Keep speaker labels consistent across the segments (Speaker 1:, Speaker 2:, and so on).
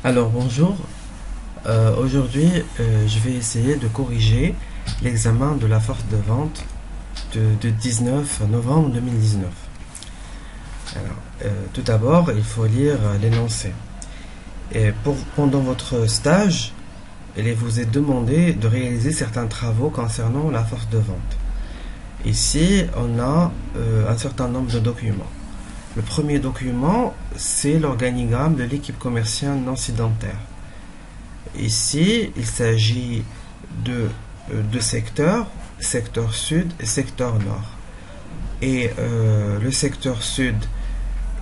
Speaker 1: Alors bonjour. Aujourd'hui je vais essayer de corriger l'examen de la force de vente de 19 novembre 2019. Tout d'abord il faut lire l'énoncé. Pendant votre stage, il vous est demandé de réaliser certains travaux concernant la force de vente. Ici on a un certain nombre de documents. Le premier document, c'est l'organigramme de l'équipe commerciale non sédentaire. Ici, il s'agit de deux secteurs, secteur sud et secteur nord. Et le secteur sud,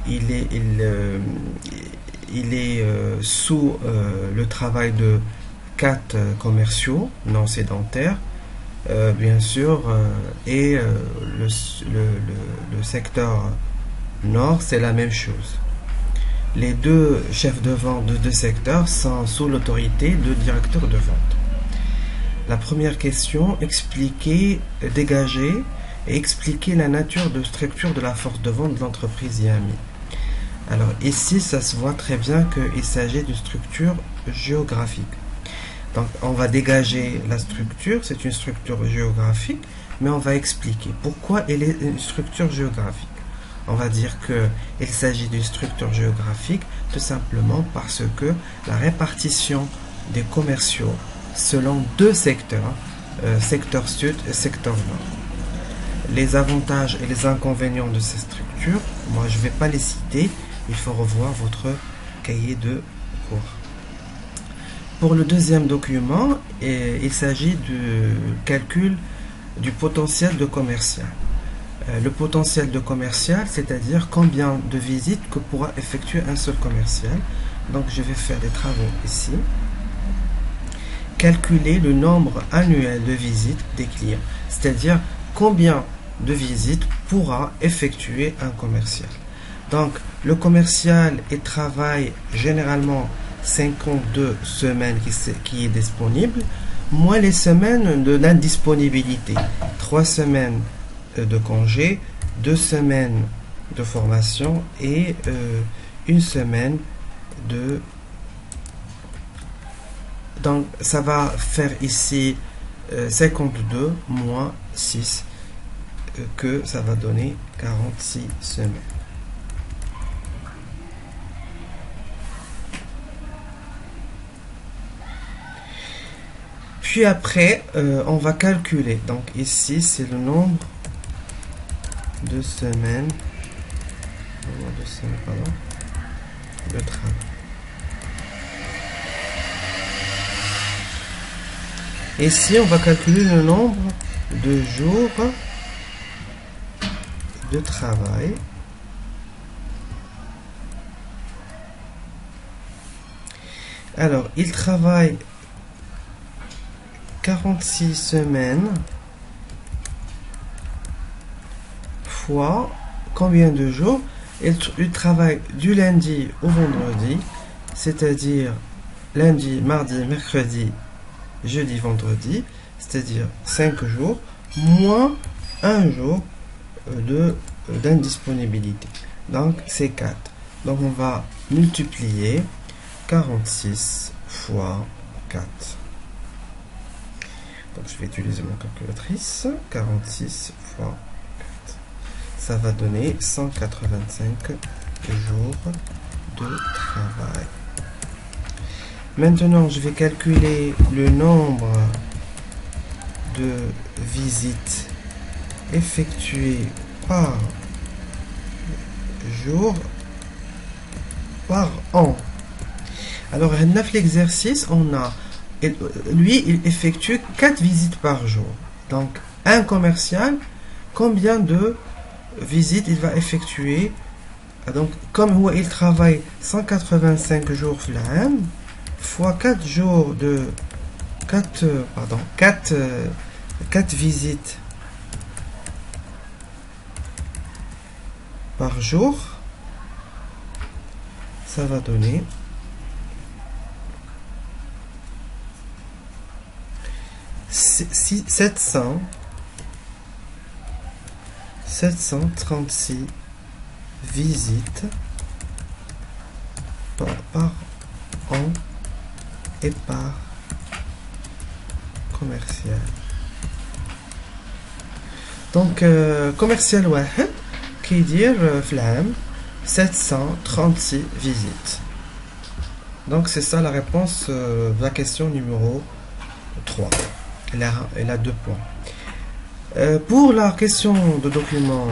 Speaker 1: il est sous le travail de 4 commerciaux non sédentaires, bien sûr, et le secteur nord, c'est la même chose. Les deux chefs de vente de deux secteurs sont sous l'autorité de directeur de vente. La première question, expliquer, dégager et expliquer la nature de structure de la force de vente de l'entreprise IAMI. Alors ici, ça se voit très bien qu'il s'agit d'une structure géographique. Donc on va dégager la structure, c'est une structure géographique, mais on va expliquer pourquoi elle est une structure géographique. On va dire qu'il s'agit d'une structure géographique tout simplement parce que la répartition des commerciaux selon deux secteurs, secteur sud et secteur nord. Les avantages et les inconvénients de ces structures, moi je ne vais pas les citer, il faut revoir votre cahier de cours. Pour le deuxième document, il s'agit du calcul du potentiel de commercial. Le potentiel de commercial, c'est-à-dire combien de visites que pourra effectuer un seul commercial. Donc je vais faire des travaux ici. Calculer le nombre annuel de visites des clients, c'est-à-dire combien de visites pourra effectuer un commercial. Donc le commercial, il travaille généralement 52 semaines qui est disponible, moins les semaines de l'indisponibilité, 3 semaines de congé, 2 semaines de formation et 1 semaine de... Donc ça va faire ici 52 moins 6 que ça va donner 46 semaines. Puis après, on va calculer. Donc ici, c'est le nombre de semaines, de travail. Ici, on va calculer le nombre de jours de travail. Alors, il travaille 46 semaines fois combien de jours? Il travaille du lundi au vendredi, c'est-à-dire lundi, mardi, mercredi, jeudi, vendredi, c'est-à-dire 5 jours, moins 1 jour d'indisponibilité. Donc c'est 4. Donc on va multiplier 46 fois 4. Donc je vais utiliser mon calculatrice. 46 fois 4. Ça va donner 185 jours de travail. Maintenant, je vais calculer le nombre de visites effectuées par jour par an. Alors, dans l'exercice, on a lui, il effectue 4 visites par jour. Donc, un commercial, combien de visites il va effectuer? Donc, comme il travaille 185 jours fois 4 jours de 4 visites par jour, ça va donner 736 visites par an. en et par commercial. Donc commercial واحد كيدير في العام 736 visites. Donc c'est ça la réponse de la question numéro 3. Elle a 2 points. Pour la question de document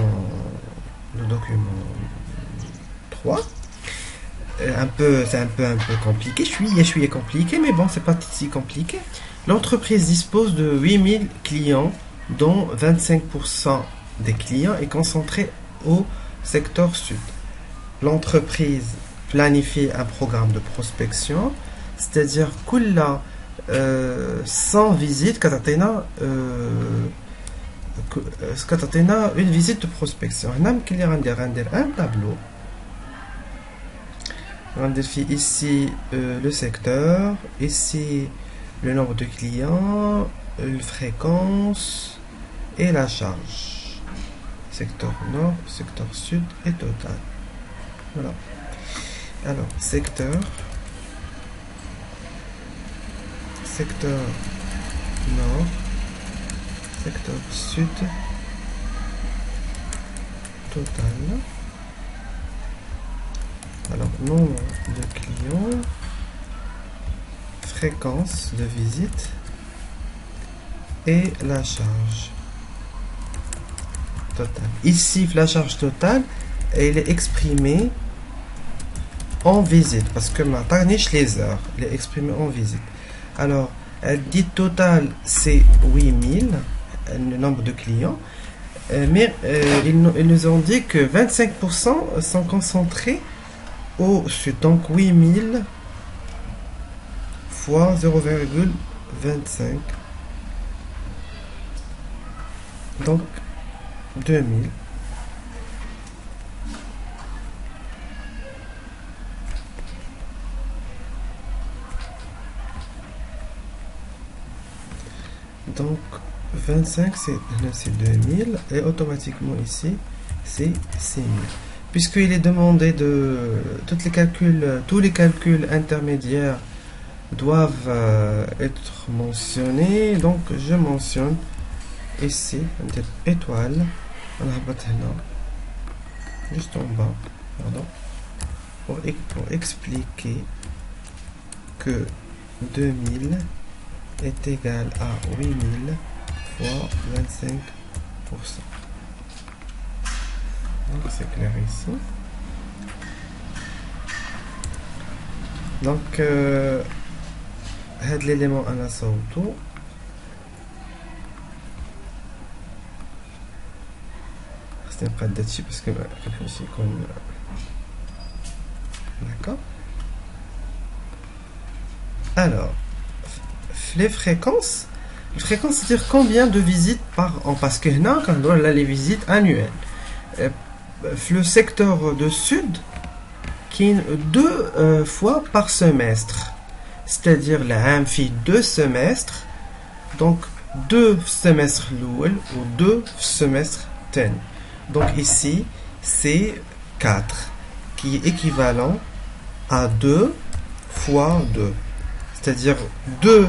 Speaker 1: 3, c'est un peu compliqué, je suis compliqué, mais bon, c'est pas si compliqué. L'entreprise dispose de 8000 clients, dont 25% des clients est concentré au secteur sud. L'entreprise planifie un programme de prospection, c'est-à-dire كل 100 visites كتعطينا une visite de prospection. هنا يمكن لي غندير un tableau. غندير فيه ici le secteur, ici le nombre de clients, la fréquence et la charge. Secteur nord, secteur sud et total. Voilà. Alors, secteur nord, secteur sud, total. Alors, nombre de clients, fréquence de visite et la charge totale. Ici, la charge totale, elle est exprimée en visite parce que ma tarniche les heures, elle est exprimée en visite. Alors, elle dit total, c'est 8000, le nombre de clients, mais ils nous ont dit que 25% sont concentrés au sud. Donc 8000 fois 0,25. Donc 2000. Donc 25 c'est 2000 et automatiquement ici c'est 6000. Puisqu'il est demandé de tous les calculs intermédiaires doivent être mentionnés, donc je mentionne ici une étoile, juste en bas, pardon, pour expliquer que 2000 est égal à 8000 fois 25%. Donc c'est clair ici. Donc l'élément à la sauto. C'est pas de dessus parce que d'accord. Alors les fréquences, c'est-à-dire combien de visites par an, parce que là, quand on a les visites annuelles, le secteur de sud qui est 2 fois par semestre, c'est-à-dire là, fait 2 semestres, donc 2 semestres l'ouel ou 2 semestres ten. Donc ici, c'est 4, qui est équivalent à 2 fois 2, c'est-à-dire 2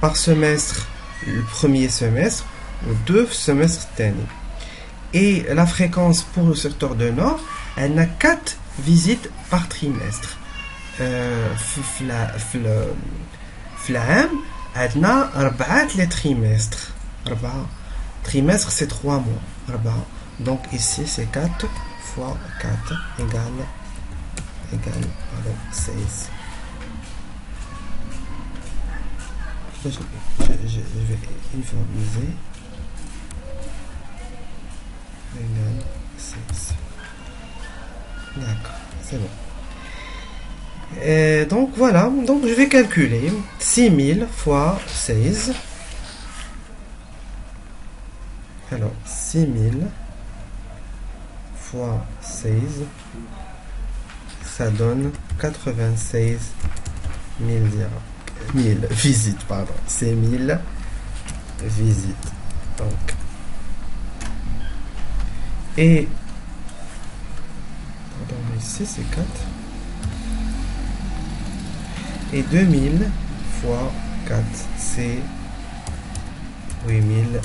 Speaker 1: par semestre le premier semestre ou 2 semestres d'année. Et la fréquence pour le secteur de nord, elle a 4 visites par trimestre. Flam, elle a 4 les trimestres. 4 trimestres, c'est 3 mois. Donc ici, c'est 4 fois 4 égale 16. Je vais uniformiser. Égale 16. D'accord, c'est bon. Et donc voilà, donc je vais calculer 6000 fois 16. Alors 6000 fois 16, ça donne 96 000 visites, pardon, c'est 1000 visites. Donc, et pardon, ici c'est 4. Et 2000 fois 4, c'est 8000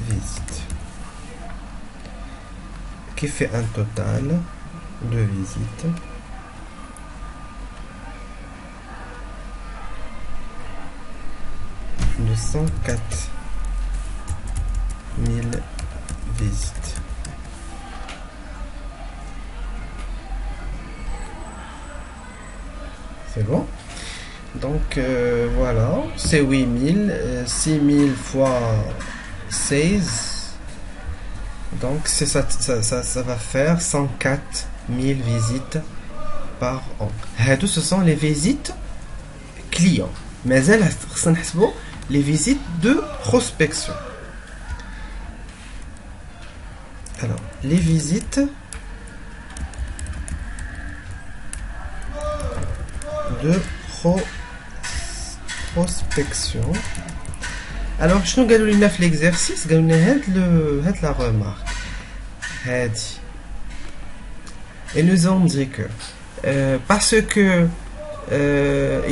Speaker 1: visites. Qui fait un total de visites de 104 000 visites. C'est bon? Donc voilà, c'est 8000, 6000 fois 16. Donc c'est ça, ça va faire 104 000 visites par an. Ce sont les visites clients. Mais elles sont les visites de prospection. Alors, les visites de prospection. Alors, je nous gagne l'exercice, gagne la remarque. Et nous avons dit que parce que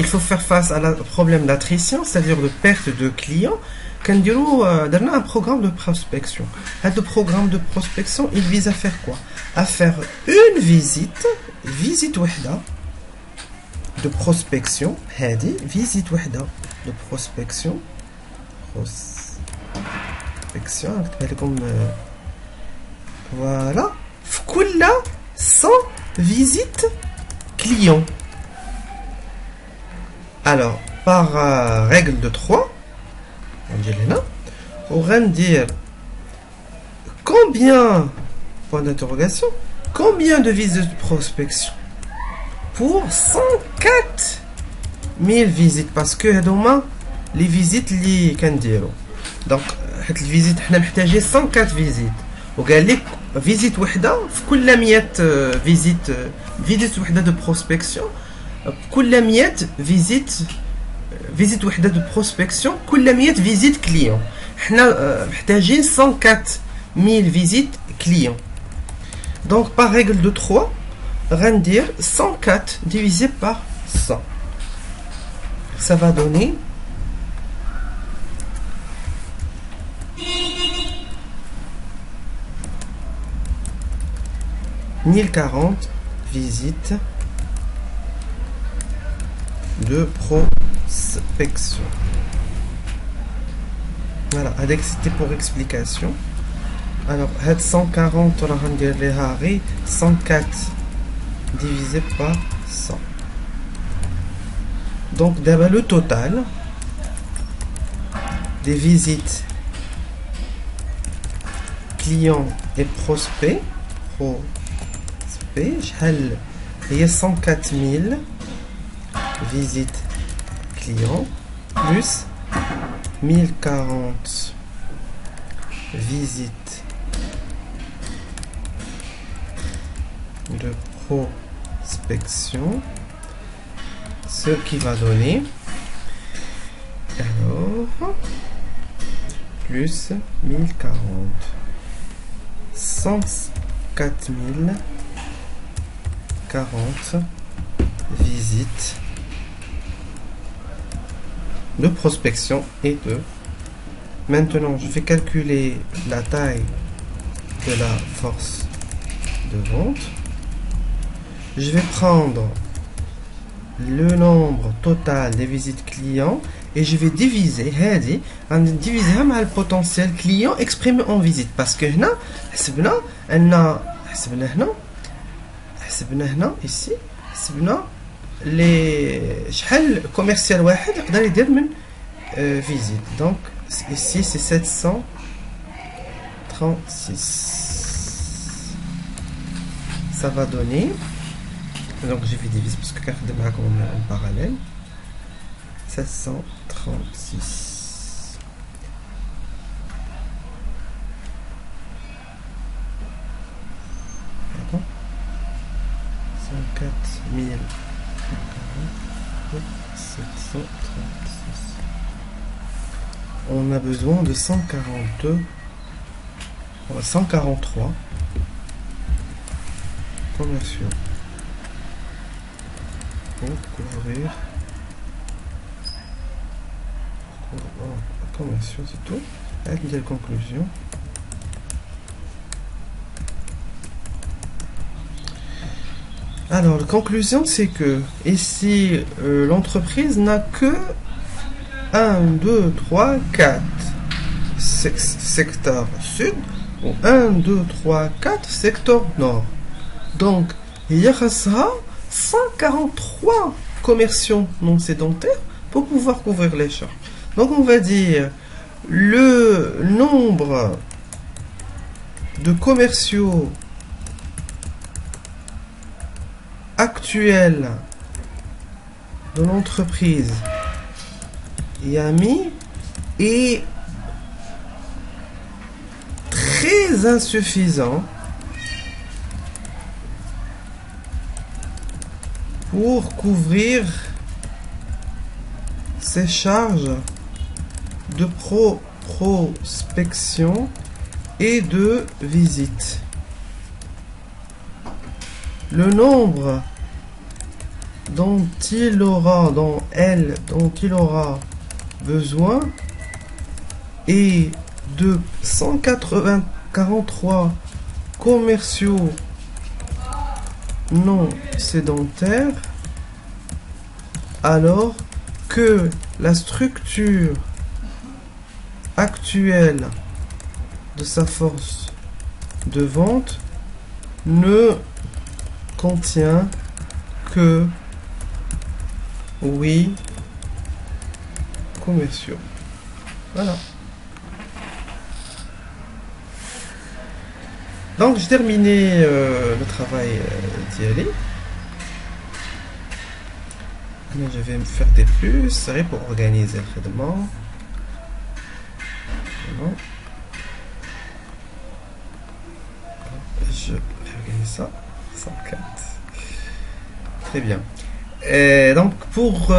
Speaker 1: il faut faire face à un problème d'attrition, c'est-à-dire de perte de clients, qu'on a un programme de prospection. Le programme de prospection, il vise à faire quoi? À faire une visite wahda de prospection, visite wahda de prospection, comme voilà, كل 100 visites clients. Alors, par règle de 3, on va dire combien, point d'interrogation, combien de visites de prospection pour 104 000 visites, parce que les visites li كنديرو. Donc هاد الفيزيت حنا محتاجين 104 visites. وقال لك فيزيت وحده في كل 100 فيزيت وحده دو بروسبكسيون، كل 100 فيزيت وحده دو بروسبكسيون كل 100 فيزيت كليون. حنا محتاجين 104 000 فيزيت كليون. Donc par règle de 3 غندير 104 divisé par 100. Ça va donner 1040 visites de prospection. Voilà, c'était pour explication. Alors, 140, on va dire les harris, 104 divisé par 100. Donc, d'abord le total des visites clients et prospects. Il y a 104 000 visites clients plus 1040 visites de prospection, ce qui va donner alors plus 1040 104 040 visites de prospection et de... Maintenant, je vais calculer la taille de la force de vente. Je vais prendre le nombre total des visites clients et je vais diviser par le potentiel client exprimé en visite, parce que là, حسبنا هنا ici حسبنا les شحال commercial واحد يقدر يدير من visite. Donc ici c'est 736. Ça va donner, donc je vais diviser parce que كنخدم معكم en parallèle. 736 104 736. On a besoin de 143 commerciaux pour couvrir Commerciaux, c'est tout. Avec une conclusion. Alors, la conclusion, c'est que ici, l'entreprise n'a que 1, 2, 3, 4 secteurs sud ou 1, 2, 3, 4 secteurs nord. Donc, il y aura 143 commerciaux non sédentaires pour pouvoir couvrir les charges. Donc, on va dire le nombre de commerciaux actuels de l'entreprise Yami est très insuffisant pour couvrir ces charges de prospection et de visite. Le nombre dont il aura besoin est de 143 commerciaux non sédentaires, alors que la structure actuelle de sa force de vente ne contient que 8 commerciaux. Voilà. Donc j'ai terminé le travail d'Yali. Je vais me faire des plus pour organiser le traitement. Voilà. Je réorganise ça. 104. Très bien. Donc pour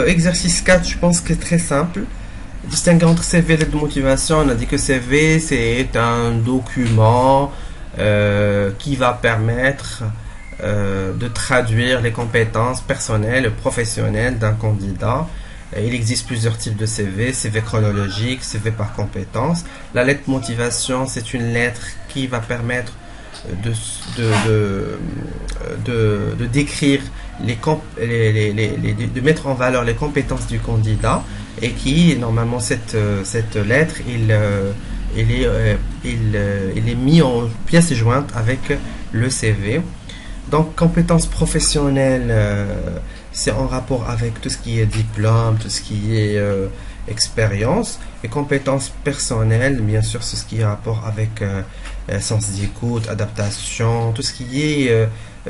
Speaker 1: exercice 4, je pense que c'est très simple. Distinguer entre CV et lettre de motivation. On a dit que CV c'est un document qui va permettre de traduire les compétences personnelles et professionnelles d'un candidat. Il existe plusieurs types de CV, CV chronologique, CV par compétence. La lettre de motivation, c'est une lettre qui va permettre de décrire de mettre en valeur les compétences du candidat, et qui normalement cette lettre il est mis en pièce jointe avec le CV. Donc compétences professionnelles, c'est en rapport avec tout ce qui est diplôme, tout ce qui est expérience. Et compétences personnelles, bien sûr, c'est ce qui est en rapport avec sens d'écoute, adaptation, tout ce qui est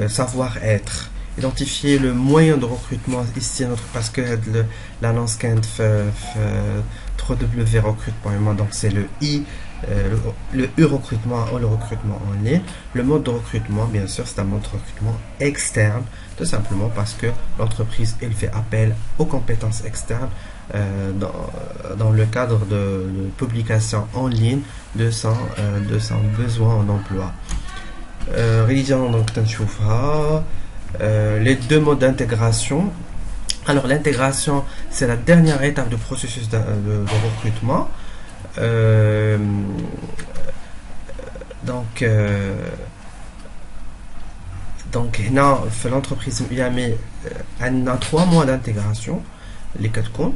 Speaker 1: savoir-être. Identifier le moyen de recrutement ici parce que l'annonce quand www recrutement, donc c'est le I, le recrutement ou le recrutement en ligne. Le mode de recrutement, bien sûr, c'est un mode de recrutement externe, tout simplement parce que l'entreprise elle fait appel aux compétences externes dans le cadre de publication en ligne de son besoin en emploi. Religion, donc les deux modes d'intégration. Alors l'intégration, c'est la dernière étape du processus de recrutement. Donc l'entreprise Yami a 3 mois d'intégration, les 4 comptes.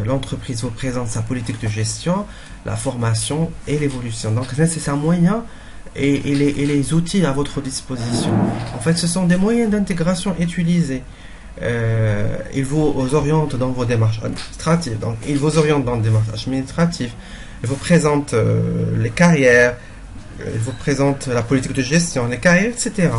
Speaker 1: L'entreprise vous présente sa politique de gestion, la formation et l'évolution. Donc c'est un moyen et les outils à votre disposition. En fait, ce sont des moyens d'intégration utilisés. Il vous oriente dans vos démarches administratives. Donc, il vous oriente dans des démarches administratives. Il vous présente les carrières. Il vous présente la politique de gestion, les carrières, etc.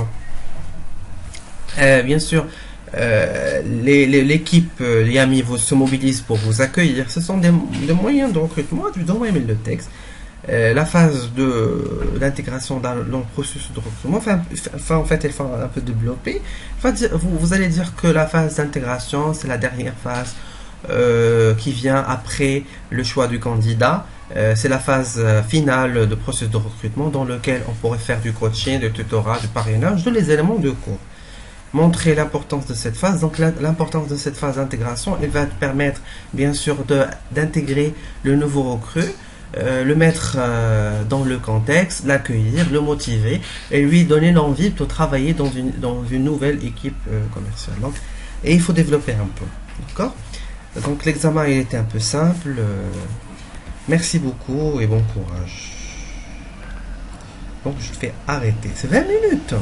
Speaker 1: Bien sûr, l'équipe Yami se mobilise pour vous accueillir. Ce sont des moyens de recrutement. Je vous envoie le texte. La phase d'intégration dans le processus de recrutement, en fait, elle va un peu développer. Vous allez dire que la phase d'intégration, c'est la dernière phase qui vient après le choix du candidat. C'est la phase finale de processus de recrutement dans lequel on pourrait faire du coaching, du tutorat, du parrainage, tous les éléments de cours. montrer l'importance de cette phase. Donc l'importance de cette phase d'intégration, elle va te permettre bien sûr d'intégrer le nouveau recrue, le mettre dans le contexte, l'accueillir, le motiver et lui donner l'envie de travailler dans une nouvelle équipe commerciale. Donc, et il faut développer un peu. D'accord. Donc l'examen il était un peu simple. Merci beaucoup et bon courage. Donc je fais arrêter. C'est 20 minutes.